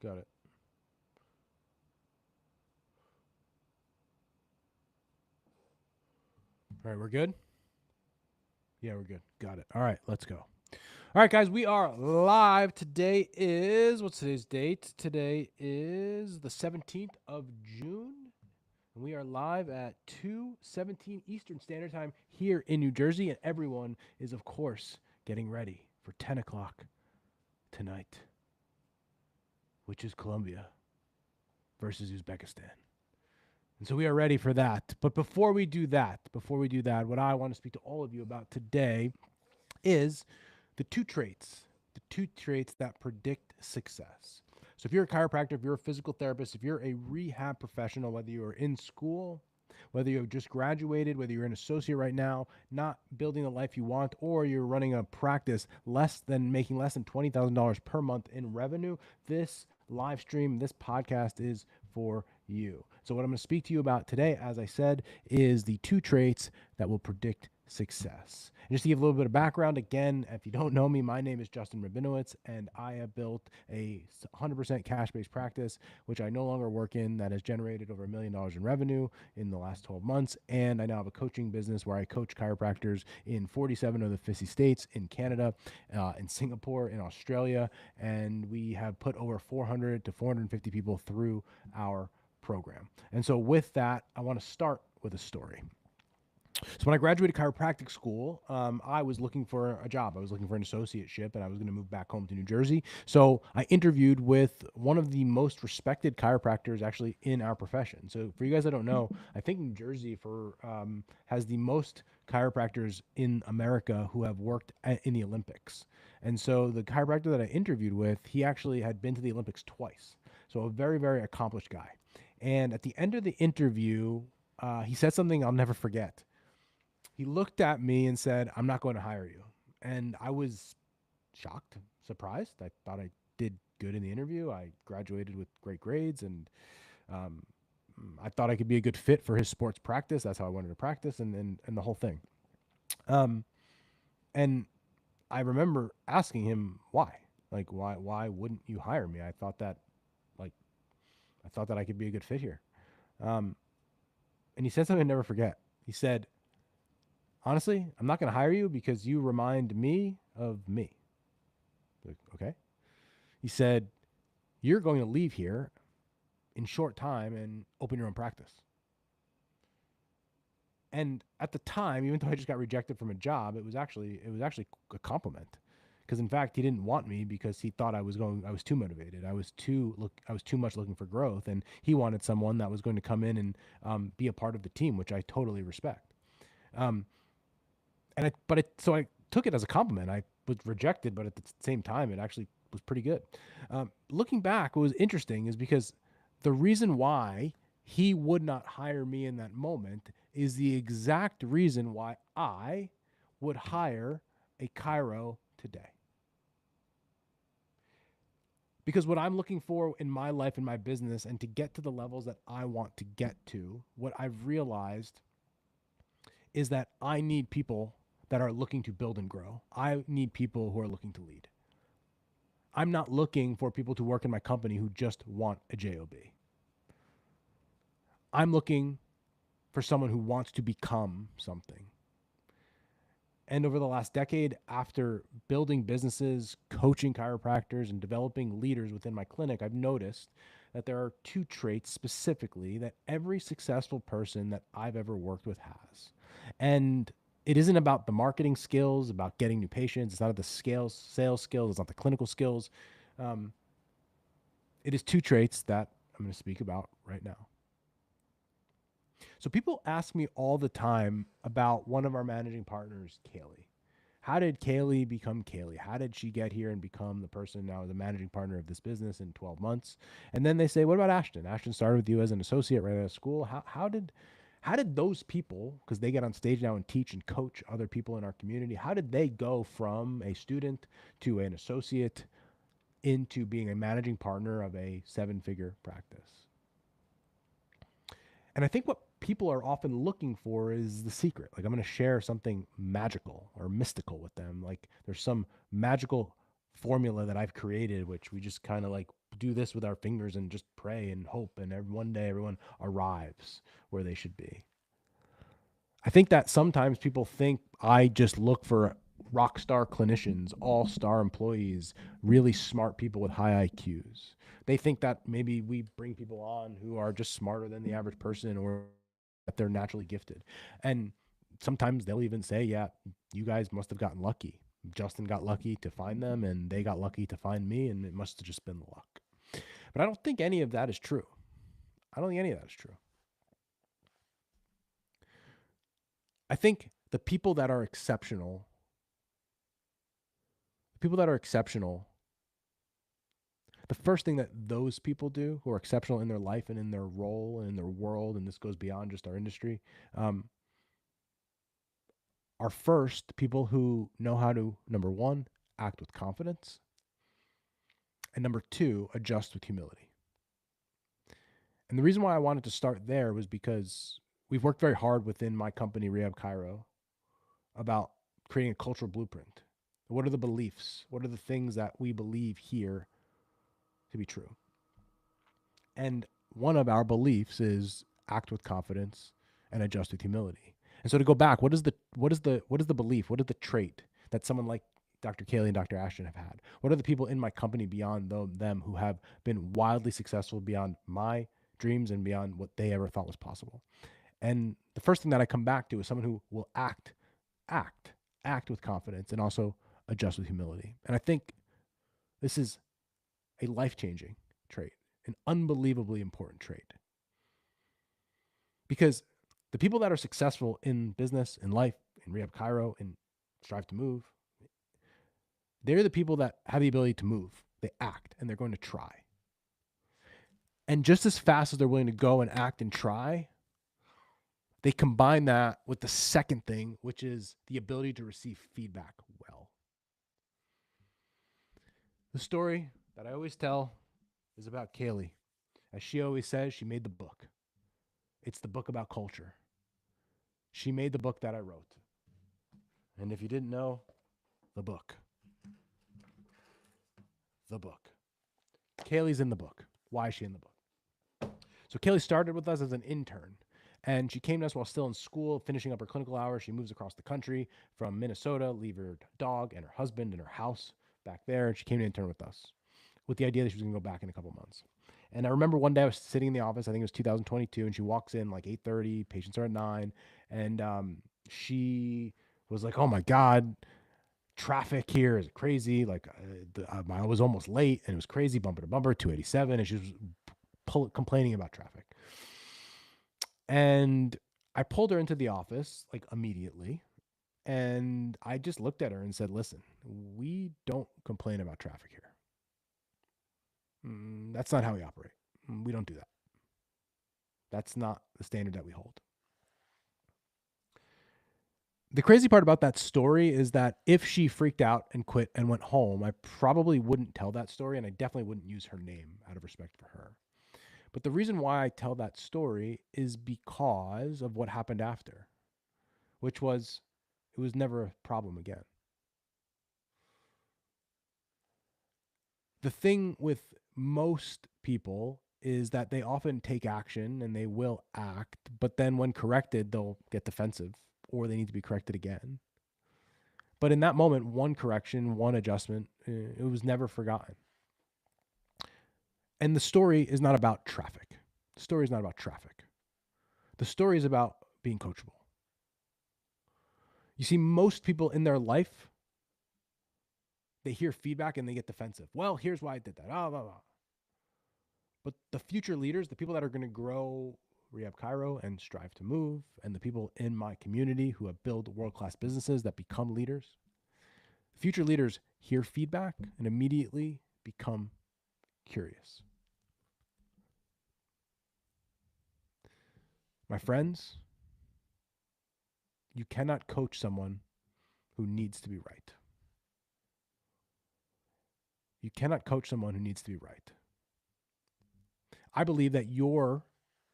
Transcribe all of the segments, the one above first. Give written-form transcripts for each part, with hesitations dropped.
Got it. All right, we're good? Yeah, we're good. Got it. All right, let's go. All right, guys, we are live. Today is, what's today's date? Today is the 17th of June. And we are live at 2:17 Eastern Standard Time here in New Jersey. And everyone is, of course, getting ready for 10 o'clock tonight, which is Colombia versus Uzbekistan. And so we are ready for that. But before we do that, what I want to speak to all of you about today is the two traits that predict success. So if you're a chiropractor, if you're a physical therapist, if you're a rehab professional, whether you're in school, whether you've just graduated, whether you're an associate right now, not building the life you want, or you're running a practice making less than $20,000 per month in revenue, this live stream, this podcast is for you. So what I'm going to speak to you about today, as I said, is the two traits that will predict success. And just to give a little bit of background, again, if you don't know me, my name is Justin Rabinowitz, and I have built a 100% cash-based practice, which I no longer work in, that has generated over $1 million in revenue in the last 12 months. And I now have a coaching business where I coach chiropractors in 47 of the 50 states, in Canada, in Singapore, in Australia, and we have put over 400 to 450 people through our program. And so with that, I want to start with a story. So when I graduated chiropractic school, I was looking for a job. I was looking for an associateship, and I was going to move back home to New Jersey. So I interviewed with one of the most respected chiropractors actually in our profession. So for you guys that don't know, I think New Jersey has the most chiropractors in America who have worked in the Olympics. And so the chiropractor that I interviewed with, he actually had been to the Olympics twice. So a very, very accomplished guy. And at the end of the interview, he said something I'll never forget. He looked at me and said, "I'm not going to hire you." And I was shocked, surprised. I thought I did good in the interview. I graduated with great grades, and um, I thought I could be a good fit for his sports practice. That's how I wanted to practice, and the whole thing. Um, and I remember asking him why, like why wouldn't you hire me? Like I thought that I could be a good fit here. Um, and he said something I never forget. He said, "Honestly, I'm not going to hire you because you remind me of me." Like, okay. He said, "You're going to leave here in short time and open your own practice." And at the time, even though I just got rejected from a job, it was actually a compliment. Because in fact, he didn't want me because he thought I was too motivated. I was too much looking for growth, and he wanted someone that was going to come in and be a part of the team, which I totally respect. Um, so I took it as a compliment. I was rejected, but at the same time, it actually was pretty good. Looking back, what was interesting is because the reason why he would not hire me in that moment is the exact reason why I would hire a Cairo today. Because what I'm looking for in my life and my business, and to get to the levels that I want to get to, what I've realized is that I need people that are looking to build and grow. I need people who are looking to lead. I'm not looking for people to work in my company who just want a job. I'm looking for someone who wants to become something. And over the last decade, after building businesses, coaching chiropractors, and developing leaders within my clinic, I've noticed that there are two traits specifically that every successful person that I've ever worked with has. And it isn't about the marketing skills, about getting new patients. It's not the sales skills. It's not the clinical skills. Um, it is two traits that I'm going to speak about right now. So people ask me all the time about one of our managing partners, Kaylee. How did Kaylee become Kaylee? How did she get here and become the person now the managing partner of this business in 12 months? And then they say, what about Ashton? Ashton started with you as an associate right out of school. How did those people, because they get on stage now and teach and coach other people in our community, how did they go from a student to an associate into being a managing partner of a seven-figure practice? And I think what people are often looking for is the secret. Like, I'm going to share something magical or mystical with them. Like, there's some magical formula that I've created, which we just kind of like do this with our fingers and just pray and hope, and one day everyone arrives where they should be. I think that sometimes people think I just look for rock star clinicians, all star employees, really smart people with high IQs. They think that maybe we bring people on who are just smarter than the average person, or that they're naturally gifted. And sometimes they'll even say, yeah, you guys must have gotten lucky. Justin got lucky to find them, and they got lucky to find me, and it must have just been the luck. But I don't think any of that is true. I don't think any of that is true. I think the people that are exceptional, the first thing that those people do who are exceptional in their life and in their role and in their world, and this goes beyond just our industry, are first people who know how to, number one, act with confidence, and number two, adjust with humility. And the reason why I wanted to start there was because we've worked very hard within my company, Rehab Chiro, about creating a cultural blueprint. What are the beliefs? What are the things that we believe here to be true? And one of our beliefs is act with confidence and adjust with humility. And so to go back, what is the belief? What is the trait that someone like Dr. Kaylee and Dr. Ashton have had? What are the people in my company beyond them who have been wildly successful beyond my dreams and beyond what they ever thought was possible? And the first thing that I come back to is someone who will act with confidence and also adjust with humility. And I think this is a life-changing trait, an unbelievably important trait. Because the people that are successful in business, in life, in Rehab Chiro, in Strive to Move, they're the people that have the ability to move. They act and they're going to try. And just as fast as they're willing to go and act and try, they combine that with the second thing, which is the ability to receive feedback well. The story that I always tell is about Kaylee. As she always says, she made the book. It's the book about culture. She made the book that I wrote. And if you didn't know, the book. The book. Kaylee's in the book. Why is she in the book? So Kaylee started with us as an intern. And she came to us while still in school, finishing up her clinical hours. She moves across the country from Minnesota, leave her dog and her husband and her house back there. And she came to intern with us with the idea that she was going to go back in a couple months. And I remember one day I was sitting in the office, I think it was 2022, and she walks in like 8:30, patients are at 9. And she was like, oh my God, traffic here is crazy. Like I was almost late and it was crazy, bumper to bumper, 287. And she was complaining about traffic. And I pulled her into the office like immediately. And I just looked at her and said, listen, we don't complain about traffic here. That's not how we operate. We don't do that. That's not the standard that we hold. The crazy part about that story is that if she freaked out and quit and went home, I probably wouldn't tell that story, and I definitely wouldn't use her name out of respect for her. But the reason why I tell that story is because of what happened after, which was it was never a problem again. The thing with most people is that they often take action and they will act, but then when corrected, they'll get defensive or they need to be corrected again. But in that moment, one correction, one adjustment, it was never forgotten. And the story is not about traffic. The story is not about traffic. The story is about being coachable. You see, most people in their life, they hear feedback and they get defensive. Well, here's why I did that. Blah, blah, blah. But the future leaders, the people that are going to grow Rehab Chiro and Strive to Move, and the people in my community who have built world-class businesses that become leaders, future leaders hear feedback and immediately become curious. My friends, you cannot coach someone who needs to be right. You cannot coach someone who needs to be right. I believe that your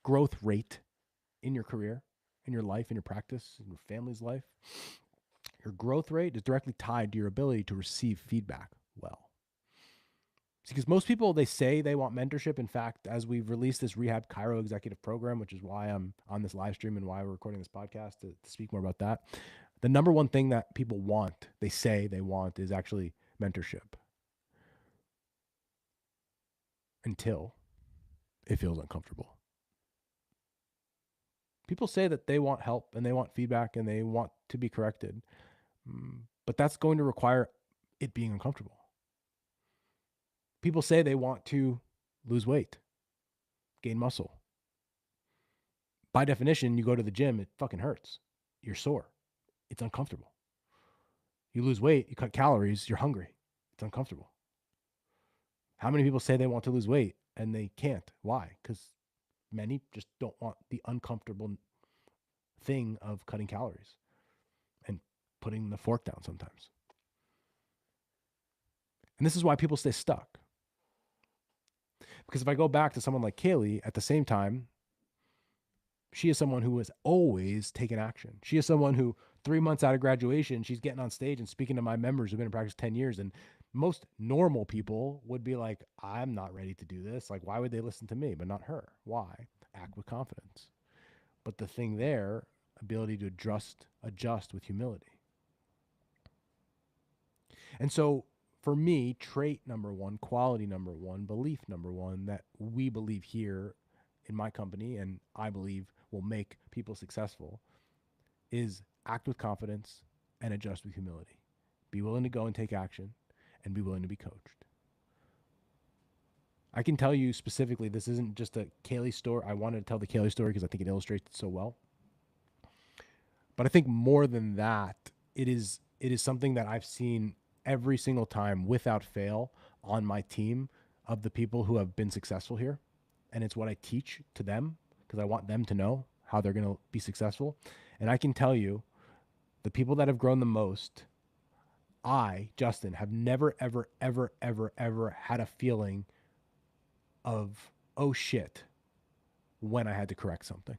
growth rate in your career, in your life, in your practice, in your family's life, your growth rate is directly tied to your ability to receive feedback well. Because most people, they say they want mentorship. In fact, as we've released this Rehab Chiro executive program, which is why I'm on this live stream and why we're recording this podcast to speak more about that, the number one thing that people want, they say they want, is actually mentorship, until it feels uncomfortable. People say that they want help and they want feedback and they want to be corrected, but that's going to require it being uncomfortable. People say they want to lose weight, gain muscle. By definition, you go to the gym, it fucking hurts. You're sore. It's uncomfortable. You lose weight, you cut calories, you're hungry. It's uncomfortable. How many people say they want to lose weight and they can't? Why? Because many just don't want the uncomfortable thing of cutting calories and putting the fork down sometimes. And this is why people stay stuck. Because if I go back to someone like Kaylee, at the same time, she is someone who has always taken action. She is someone who 3 months out of graduation, she's getting on stage and speaking to my members who've been in practice 10 years. And most normal people would be like, I'm not ready to do this. Like, why would they listen to me, but not her? Why? Act with confidence. But the thing there, ability to adjust with humility. And so for me, trait number one, quality number one, belief number one that we believe here in my company and I believe will make people successful is act with confidence and adjust with humility. Be willing to go and take action and be willing to be coached. I can tell you specifically, this isn't just a Kaylee story. I wanted to tell the Kaylee story because I think it illustrates it so well. But I think more than that, it is something that I've seen every single time without fail on my team of the people who have been successful here. And it's what I teach to them because I want them to know how they're going to be successful. And I can tell you, the people that have grown the most, I, Justin, have never, ever, ever, ever, ever had a feeling of, oh shit, when I had to correct something.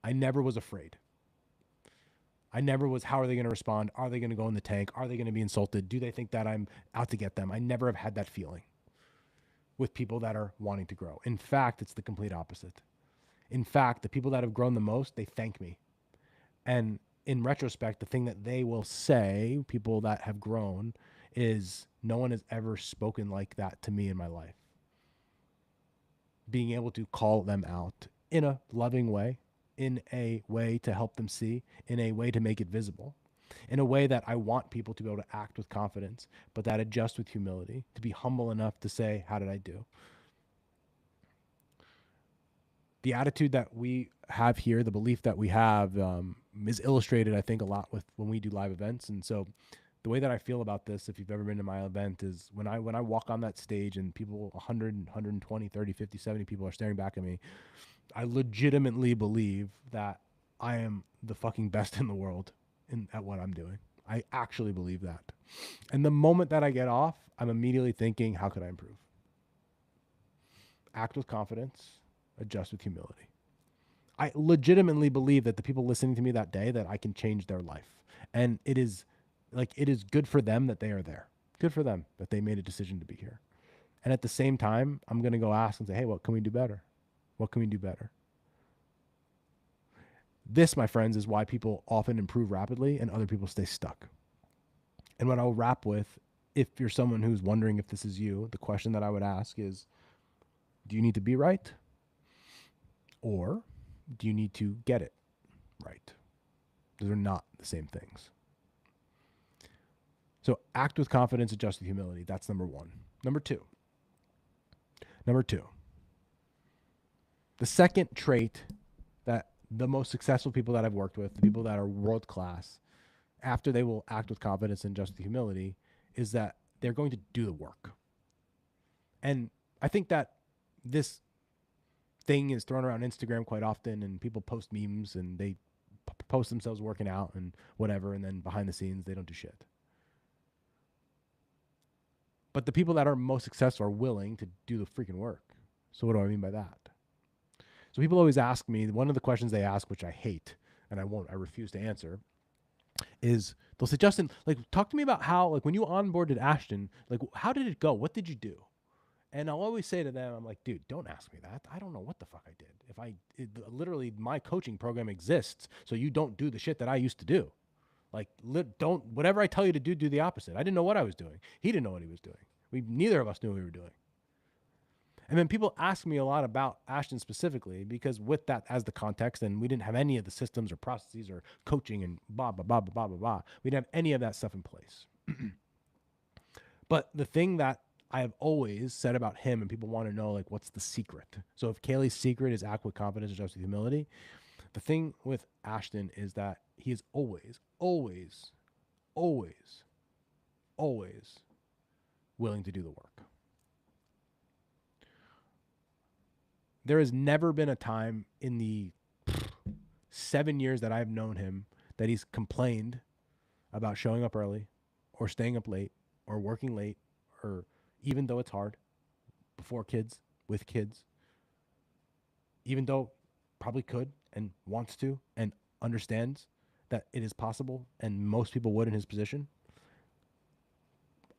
I never was afraid. I never was, how are they going to respond? Are they going to go in the tank? Are they going to be insulted? Do they think that I'm out to get them? I never have had that feeling with people that are wanting to grow. In fact, it's the complete opposite. In fact, the people that have grown the most, they thank me. And in retrospect, the thing that they will say, people that have grown, is no one has ever spoken like that to me in my life. Being able to call them out in a loving way, in a way to help them see, in a way to make it visible, in a way that I want people to be able to act with confidence, but that adjust with humility, to be humble enough to say, how did I do? The attitude that we have here, the belief that we have, is illustrated, I think, a lot with when we do live events. And so the way that I feel about this, if you've ever been to my event, is when I walk on that stage and people, 100, 120, 30, 50, 70 people are staring back at me, I legitimately believe that I am the fucking best in the world at what I'm doing. I actually believe that. And the moment that I get off, I'm immediately thinking, how could I improve? Act with confidence, adjust with humility. I legitimately believe that the people listening to me that day, that I can change their life. And it is good for them that they are there. Good for them that they made a decision to be here. And at the same time, I'm going to go ask and say, hey, what can we do better? What can we do better? This, my friends, is why people often improve rapidly and other people stay stuck. And what I'll wrap with, if you're someone who's wondering if this is you, the question that I would ask is, do you need to be right? Or do you need to get it right? Those are not the same things. So act with confidence, adjust with humility. That's number one. Number two. The second trait that the most successful people that I've worked with, the people that are world class, after they will act with confidence and just with humility, is that they're going to do the work. And I think that this thing is thrown around Instagram quite often, and people post memes and they post themselves working out and whatever, and then behind the scenes, they don't do shit. But the people that are most successful are willing to do the freaking work. So what do I mean by that? So people always ask me, one of the questions they ask, which I hate, and I refuse to answer, is they'll say, Justin, like, talk to me about how, like, when you onboarded Ashton, like, how did it go? What did you do? And I'll always say to them, I'm like, dude, don't ask me that. I don't know what the fuck I did. Literally, my coaching program exists, so you don't do the shit that I used to do. Like, don't, whatever I tell you to do, do the opposite. I didn't know what I was doing. He didn't know what he was doing. Neither of us knew what we were doing. And then people ask me a lot about Ashton specifically because with that as the context, and we didn't have any of the systems or processes or coaching and blah, blah, blah, blah, blah, blah, blah. We didn't have any of that stuff in place. But the thing that I have always said about him, and people want to know, like, what's the secret? So if Kaylee's secret is act with confidence and just with humility, the thing with Ashton is that he is always, always, always, always willing to do the work. There has never been a time in the 7 years that I've known him that he's complained about showing up early or staying up late or working late, or even though it's hard, before kids, with kids, even though probably could and wants to and understands that it is possible and most people would in his position,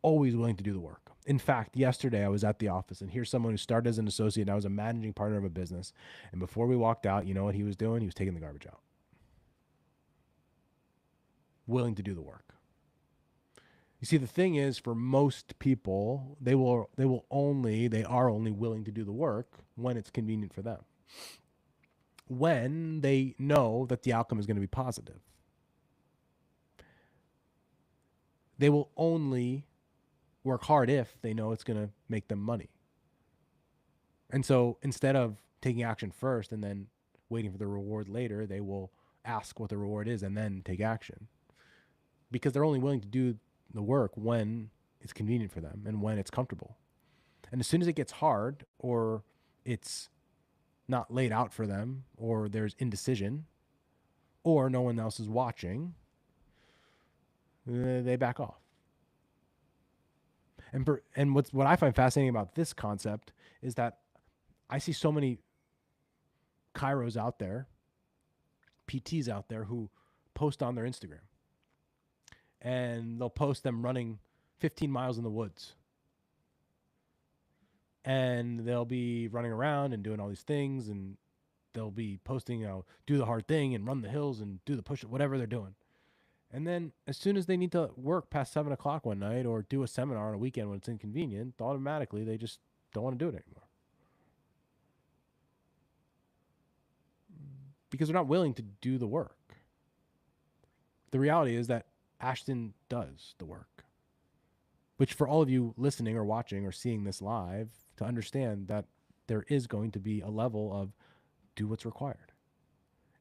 always willing to do the work. In fact, yesterday I was at the office, and here's someone who started as an associate and I was a managing partner of a business. And before we walked out, you know what he was doing? He was taking the garbage out. Willing to do the work. You see, the thing is, for most people, they are only willing to do the work when it's convenient for them. When they know that the outcome is going to be positive. They will only work hard if they know it's going to make them money. And so instead of taking action first and then waiting for the reward later, they will ask what the reward is and then take action, because they're only willing to do the work when it's convenient for them and when it's comfortable. And as soon as it gets hard, or it's not laid out for them, or there's indecision, or no one else is watching, they back off. And what I find fascinating about this concept is that I see so many chiros out there, PTs out there, who post on their Instagram, and they'll post them running 15 miles in the woods, and they'll be running around and doing all these things, and they'll be posting, do the hard thing and run the hills and do the push, whatever they're doing. And then as soon as they need to work past 7 o'clock one night or do a seminar on a weekend when it's inconvenient, automatically they just don't want to do it anymore. Because they're not willing to do the work. The reality is that Ashton does the work. Which, for all of you listening or watching or seeing this live, to understand that there is going to be a level of do what's required.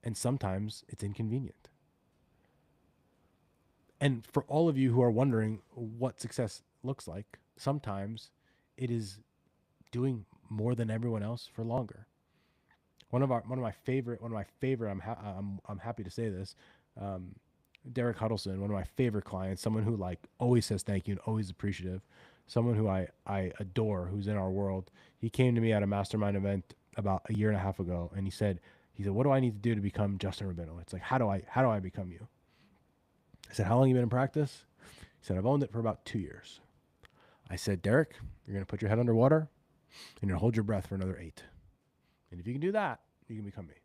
And sometimes it's inconvenient. And for all of you who are wondering what success looks like, sometimes it is doing more than everyone else for longer. One of my favorite. I'm happy to say this. Derek Huddleston, one of my favorite clients, someone who like always says thank you and always appreciative, someone who I adore, who's in our world. He came to me at a mastermind event about a year and a half ago, and he said, what do I need to do to become Justin Rabinowitz? Like, how do I become you? I said, how long have you been in practice? He said, I've owned it for about 2 years. I said, Derek, you're going to put your head underwater and you're going to hold your breath for another 8. And if you can do that, you can become me.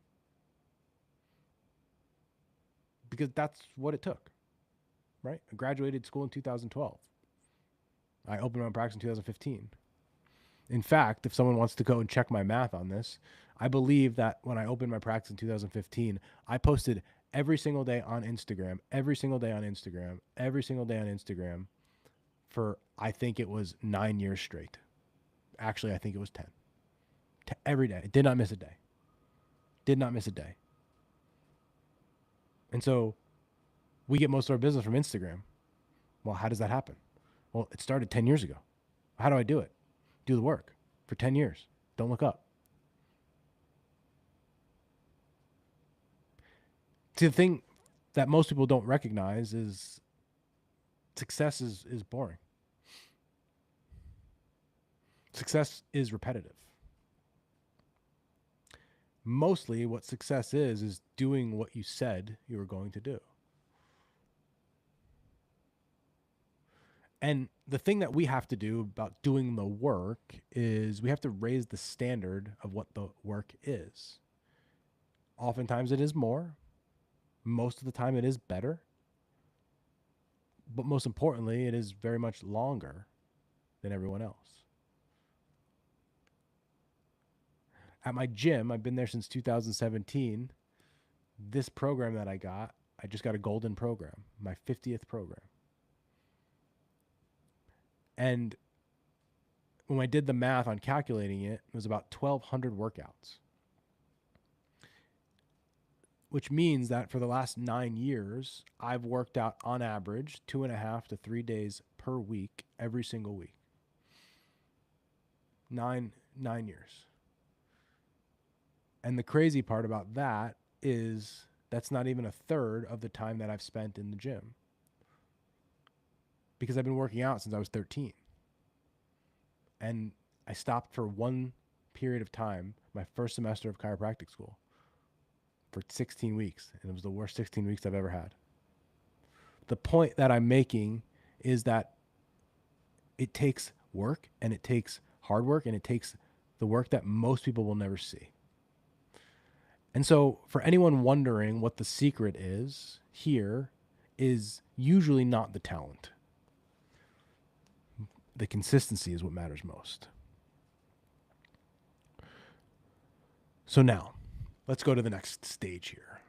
Because that's what it took, right? I graduated school in 2012. I opened my practice in 2015. In fact, if someone wants to go and check my math on this, I believe that when I opened my practice in 2015, I posted every single day on Instagram, for, I think it was 9 years straight. Actually, I think it was 10. Every day. Did not miss a day. And so we get most of our business from Instagram. Well, how does that happen? Well, it started 10 years ago. How do I do it? Do the work for 10 years. Don't look up. See, the thing that most people don't recognize is success is boring. Success is repetitive. Mostly what success is doing what you said you were going to do. And the thing that we have to do about doing the work is we have to raise the standard of what the work is. Oftentimes it is more, most of the time it is better, but most importantly, it is very much longer than everyone else. At my gym, I've been there since 2017. This program that I just got a golden program, my 50th program. And when I did the math on calculating it, it was about 1,200 workouts, which means that for the last 9 years, I've worked out on average 2.5 to 3 days per week, every single week. Nine years. And the crazy part about that is that's not even a third of the time that I've spent in the gym, because I've been working out since I was 13. And I stopped for one period of time, my first semester of chiropractic school, for 16 weeks. And it was the worst 16 weeks I've ever had. The point that I'm making is that it takes work, and it takes hard work, and it takes the work that most people will never see. And so, for anyone wondering what the secret is, here is usually not the talent. The consistency is what matters most. So now, let's go to the next stage here.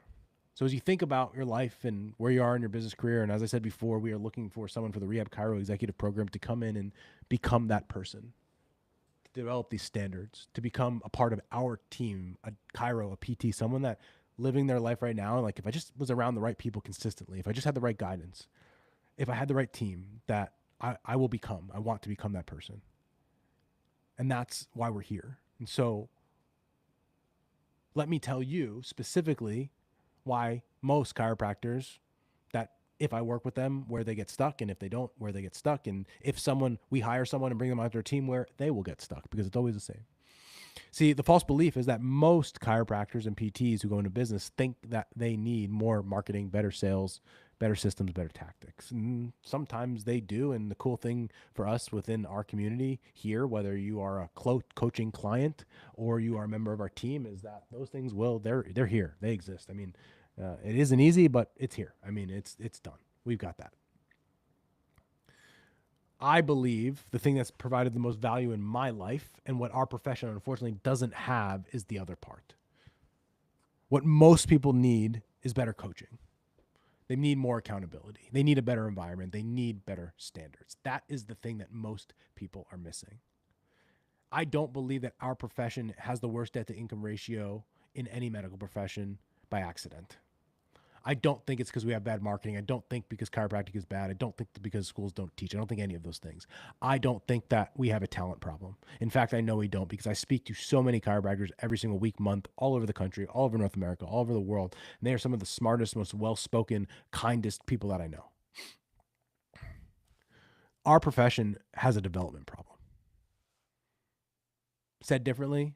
So as you think about your life and where you are in your business career, and as I said before, we are looking for someone for the Rehab Chiro executive program to come in and become that person, to develop these standards, to become a part of our team, a Chiro, a PT, someone that living their life right now. Like, if I just was around the right people consistently, if I just had the right guidance, if I had the right team, that I want to become that person. And that's why we're here. And so let me tell you specifically why most chiropractors, that if I work with them, where they get stuck, and if they don't, where they get stuck, and if we hire someone and bring them onto our team, where they will get stuck, because it's always the same. See, the false belief is that most chiropractors and PTs who go into business think that they need more marketing, better sales, better systems, better tactics. And sometimes they do. And the cool thing for us within our community here, whether you are a coaching client or you are a member of our team, is that those things they're here. They exist. I mean, it isn't easy, but it's here. I mean, it's done. We've got that. I believe the thing that's provided the most value in my life, and what our profession unfortunately doesn't have, is the other part. What most people need is better coaching. They need more accountability. They need a better environment. They need better standards. That is the thing that most people are missing. I don't believe that our profession has the worst debt to income ratio in any medical profession by accident. I don't think it's because we have bad marketing. I don't think because chiropractic is bad. I don't think because schools don't teach. I don't think any of those things. I don't think that we have a talent problem. In fact, I know we don't, because I speak to so many chiropractors every single week, month, all over the country, all over North America, all over the world. And they are some of the smartest, most well-spoken, kindest people that I know. Our profession has a development problem. Said differently,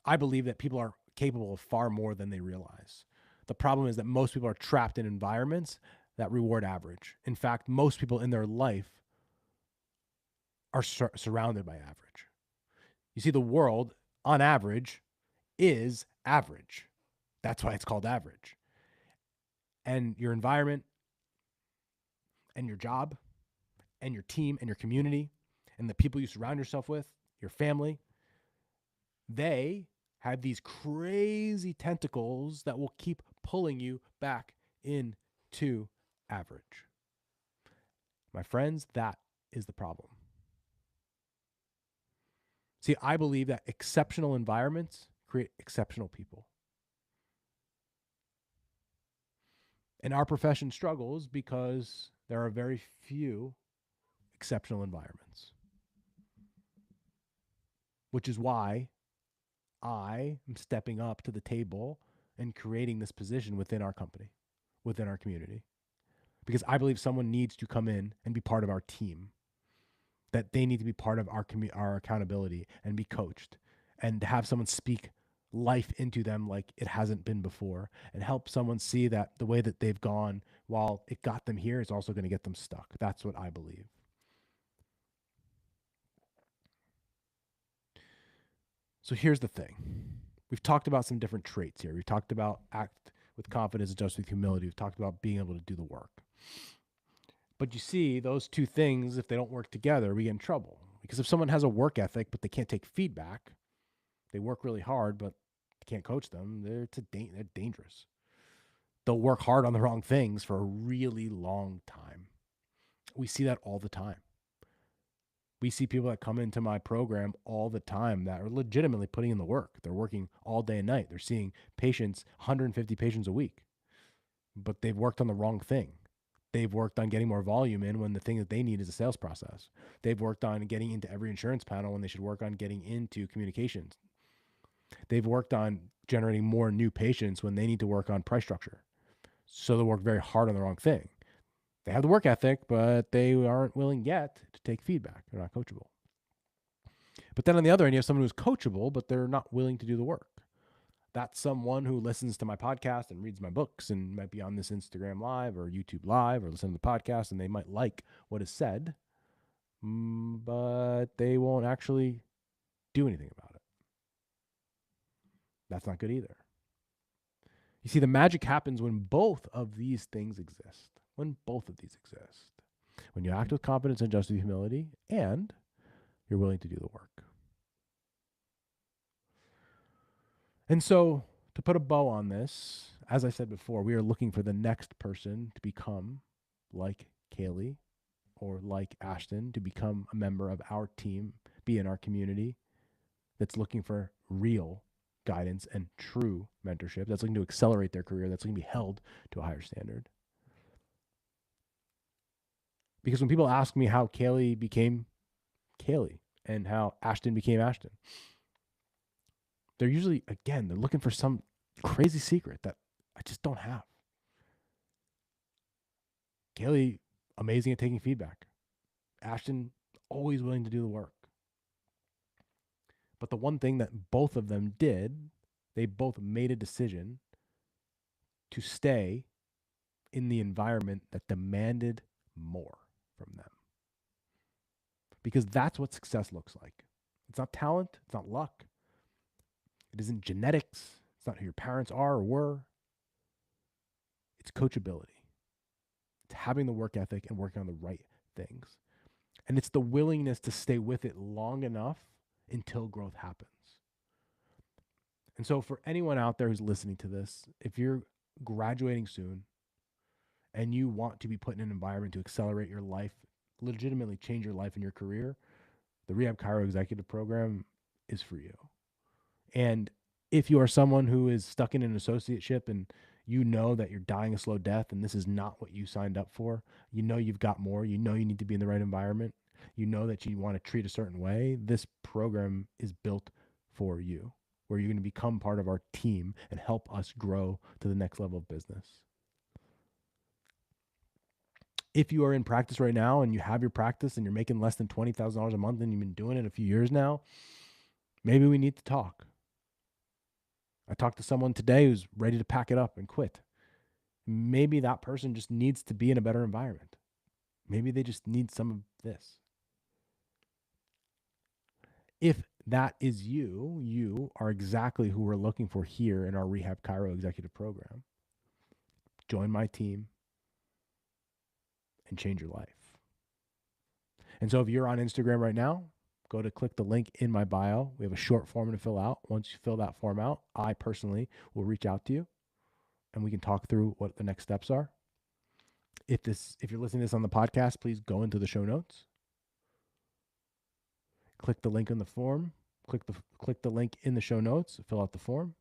I believe that people are capable of far more than they realize. The problem is that most people are trapped in environments that reward average. In fact, most people in their life are surrounded by average. You see, the world, on average, is average. That's why it's called average. And your environment and your job and your team and your community and the people you surround yourself with, your family, they have these crazy tentacles that will keep pulling you back into average. My friends, that is the problem. See, I believe that exceptional environments create exceptional people. And our profession struggles because there are very few exceptional environments, which is why I am stepping up to the table and creating this position within our company, within our community, because I believe someone needs to come in and be part of our team, that they need to be part of our accountability and be coached, and to have someone speak life into them like it hasn't been before, and help someone see that the way that they've gone, while it got them here, is also going to get them stuck. That's what I believe. So here's the thing. We've talked about some different traits here. We've talked about act with confidence, adjust with humility. We've talked about being able to do the work. But you see, those two things, if they don't work together, we get in trouble. Because if someone has a work ethic, but they can't take feedback, they work really hard, but can't coach them, they're dangerous. They'll work hard on the wrong things for a really long time. We see that all the time. We see people that come into my program all the time that are legitimately putting in the work. They're working all day and night. They're seeing patients, 150 patients a week, but they've worked on the wrong thing. They've worked on getting more volume in when the thing that they need is a sales process. They've worked on getting into every insurance panel when they should work on getting into communications. They've worked on generating more new patients when they need to work on price structure. So they work very hard on the wrong thing. They have the work ethic, but they aren't willing yet to take feedback. They're not coachable. But then on the other end, you have someone who's coachable, but they're not willing to do the work. That's someone who listens to my podcast and reads my books and might be on this Instagram Live or YouTube Live or listen to the podcast, and they might like what is said, but they won't actually do anything about it. That's not good either. You see, the magic happens when both of these things exist. When both of these exist. When you act with confidence and just with humility, and you're willing to do the work. And so, to put a bow on this, as I said before, we are looking for the next person to become like Kaylee or like Ashton, to become a member of our team, be in our community, that's looking for real guidance and true mentorship, that's looking to accelerate their career, that's looking to be held to a higher standard. Because when people ask me how Kaylee became Kaylee and how Ashton became Ashton, they're usually, again, they're looking for some crazy secret that I just don't have. Kaylee, amazing at taking feedback. Ashton, always willing to do the work. But the one thing that both of them did, they both made a decision to stay in the environment that demanded more from them. Because that's what success looks like. It's not talent, it's not luck, it isn't genetics, it's not who your parents are or were. It's coachability. It's having the work ethic and working on the right things. And it's the willingness to stay with it long enough until growth happens. And so for anyone out there who's listening to this, if you're graduating soon and you want to be put in an environment to accelerate your life, legitimately change your life and your career, the Rehab Chiro Executive Program is for you. And if you are someone who is stuck in an associateship and you know that you're dying a slow death and this is not what you signed up for, you know you've got more, you know you need to be in the right environment, you know that you want to treat a certain way, this program is built for you, where you're going to become part of our team and help us grow to the next level of business. If you are in practice right now and you have your practice and you're making less than $20,000 a month and you've been doing it a few years now, maybe we need to talk. I talked to someone today who's ready to pack it up and quit. Maybe that person just needs to be in a better environment. Maybe they just need some of this. If that is you, you are exactly who we're looking for here in our Rehab Chiro Executive Program. Join my team and change your life. And so if you're on Instagram right now, go to click the link in my bio. We have a short form to fill out. Once you fill that form out, I personally will reach out to you and we can talk through what the next steps are. If you're listening to this on the podcast, please go into the show notes. Click the link in the form. Click the link in the show notes. Fill out the form.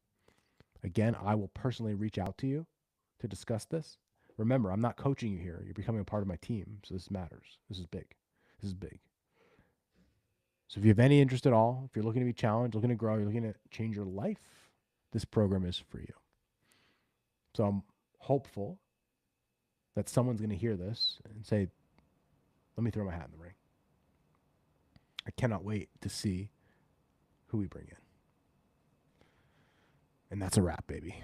Again, I will personally reach out to you to discuss this. Remember, I'm not coaching you here. You're becoming a part of my team, so this matters. This is big. This is big. So if you have any interest at all, if you're looking to be challenged, looking to grow, you're looking to change your life, this program is for you. So I'm hopeful that someone's going to hear this and say, let me throw my hat in the ring. I cannot wait to see who we bring in. And that's a wrap, baby.